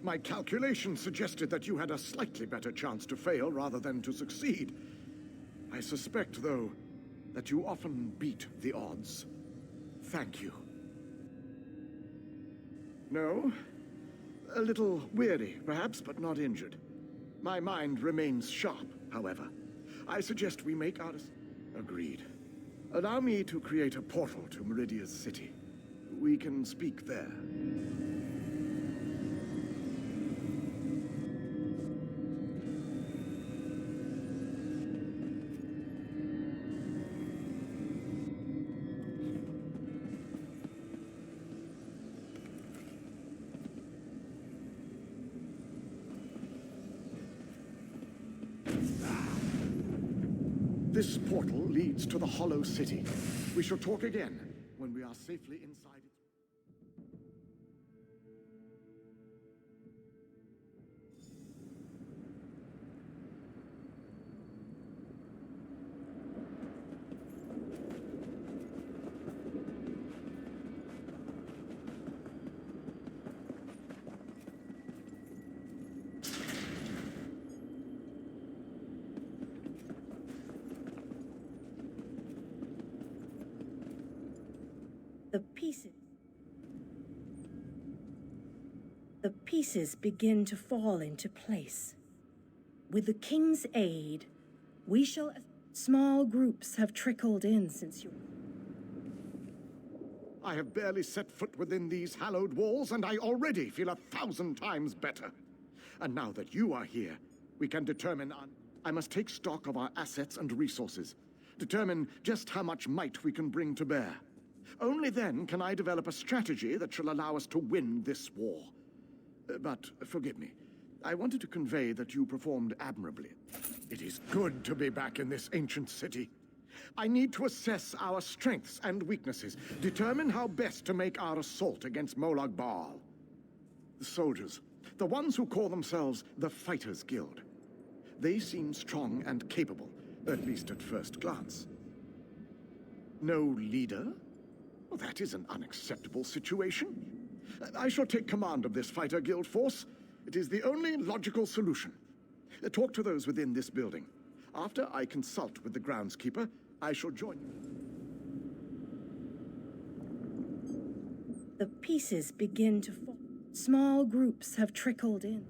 My calculations suggested that you had a slightly better chance to fail rather than to succeed. I suspect, though, that you often beat the odds. Thank you. No? A little weary, perhaps, but not injured. My mind remains sharp, however. I suggest we make our... Agreed. Allow me to create a portal to Meridia's city. We can speak there. This portal leads to the Hollow City. We shall talk again when we are safely inside its... The pieces begin to fall into place. With the king's aid, we shall... Small groups have trickled in since you... I have barely set foot within these hallowed walls, and I already feel 1,000 times better. And now that you are here, we can determine... I must take stock of our assets and resources. Determine just how much might we can bring to bear. Only then can I develop a strategy that shall allow us to win this war. But forgive me, I wanted to convey that you performed admirably. It is good to be back in this ancient city. I need to assess our strengths and weaknesses, determine how best to make our assault against Molag Bal. The soldiers, the ones who call themselves the Fighters Guild. They seem strong and capable, at least at first glance. No leader? Well, that is an unacceptable situation. I shall take command of this Fighter Guild force. It is the only logical solution. Talk to those within this building. After I consult with the groundskeeper, I shall join you. The pieces begin to fall. Small groups have trickled in.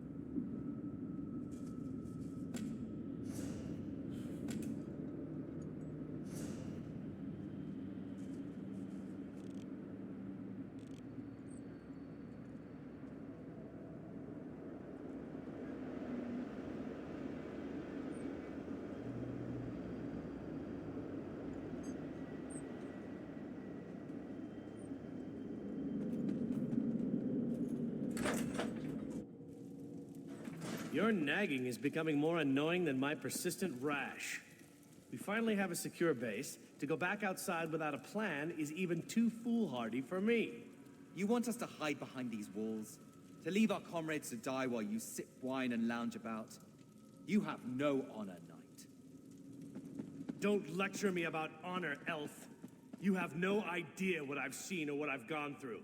Your nagging is becoming more annoying than my persistent rash. We finally have a secure base. To go back outside without a plan is even too foolhardy for me. You want us to hide behind these walls? To leave our comrades to die while you sip wine and lounge about? You have no honor, knight. Don't lecture me about honor, elf. You have no idea what I've seen or what I've gone through.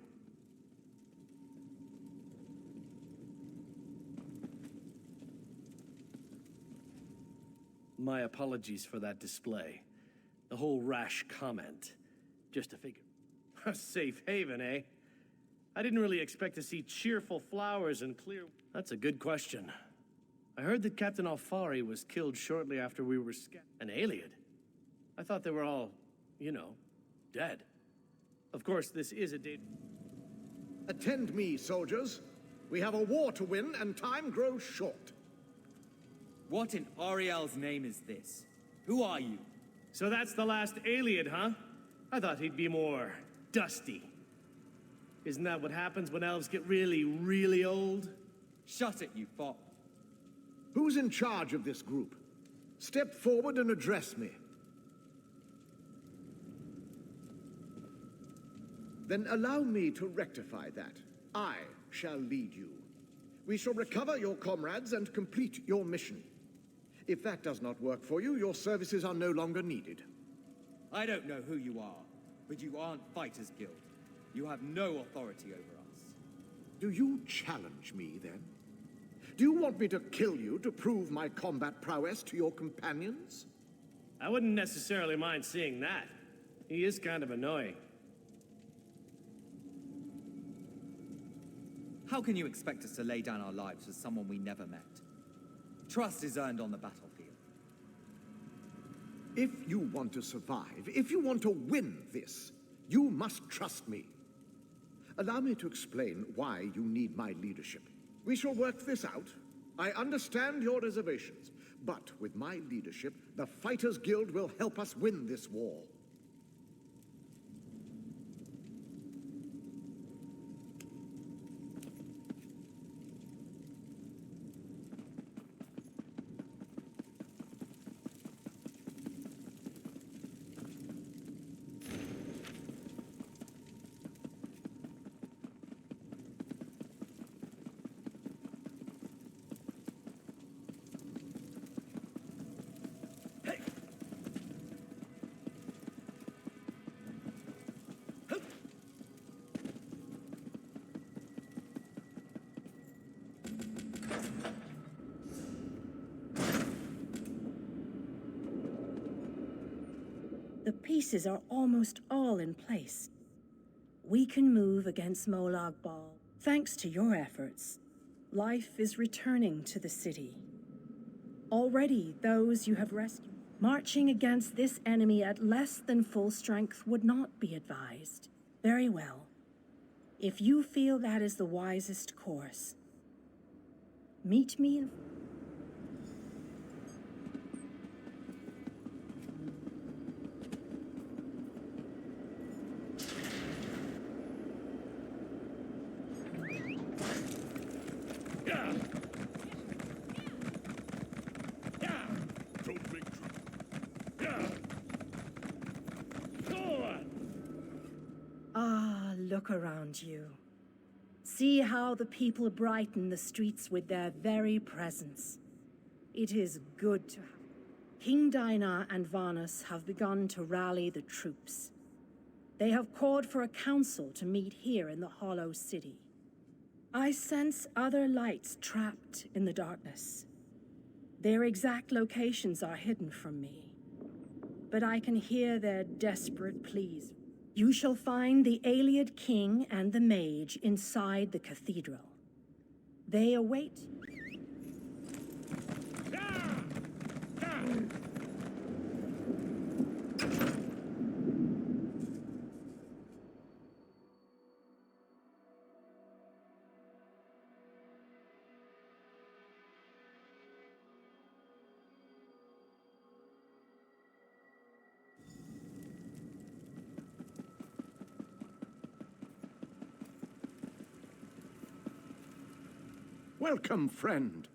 My apologies for that display. The whole rash comment. Just a figure. A safe haven, eh? I didn't really expect to see cheerful flowers and clear... That's a good question. I heard that Captain Alfari was killed shortly after we were An alien? I thought they were all, you know, dead. Of course, this is a date... Attend me, soldiers. We have a war to win, and time grows short. What in Ariel's name is this? Who are you? So that's the last alien, huh? I thought he'd be more dusty. Isn't that what happens when elves get really, really old? Shut it, you fop. Who's in charge of this group? Step forward and address me. Then allow me to rectify that. I shall lead you. We shall recover your comrades and complete your mission. If that does not work for you, your services are no longer needed. I don't know who you are, but you aren't Fighters Guild. You have no authority over us. Do you challenge me, then? Do you want me to kill you to prove my combat prowess to your companions? I wouldn't necessarily mind seeing that. He is kind of annoying. How can you expect us to lay down our lives for someone we never met? Trust is earned on the battlefield. If you want to survive, if you want to win this, you must trust me. Allow me to explain why you need my leadership. We shall work this out. I understand your reservations, but with my leadership, the Fighters Guild will help us win this war. The pieces are almost all in place. We can move against Molag Bal. Thanks to your efforts, life is returning to the city. Already, those you have rescued. Marching against this enemy at less than full strength would not be advised. Very well. If you feel that is the wisest course, meet me in... Ah, look around you. See how the people brighten the streets with their very presence. It is good to have. King Dinar and Varnus have begun to rally the troops. They have called for a council to meet here in the Hollow City. I sense other lights trapped in the darkness. Their exact locations are hidden from me, but I can hear their desperate pleas. You shall find the Ayleid king and the mage inside the cathedral. They await you. Welcome, friend.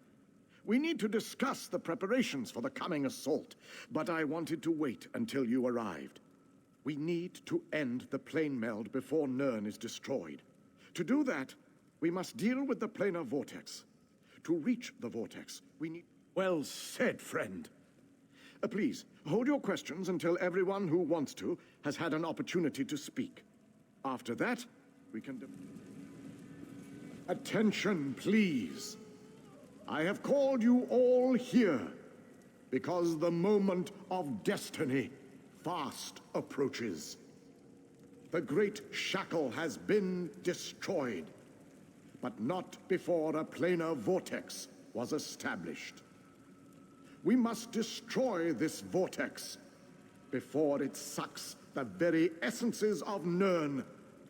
We need to discuss the preparations for the coming assault, but I wanted to wait until you arrived. We need to end the plane meld before Nirn is destroyed. To do that, we must deal with the planar vortex. To reach the vortex, we need... Well said, friend. Please, hold your questions until everyone who wants to has had an opportunity to speak. After that, we can... Attention, please. I have called you all here because the moment of destiny fast approaches. The great shackle has been destroyed, but not before a planar vortex was established. We must destroy this vortex before it sucks the very essences of Nirn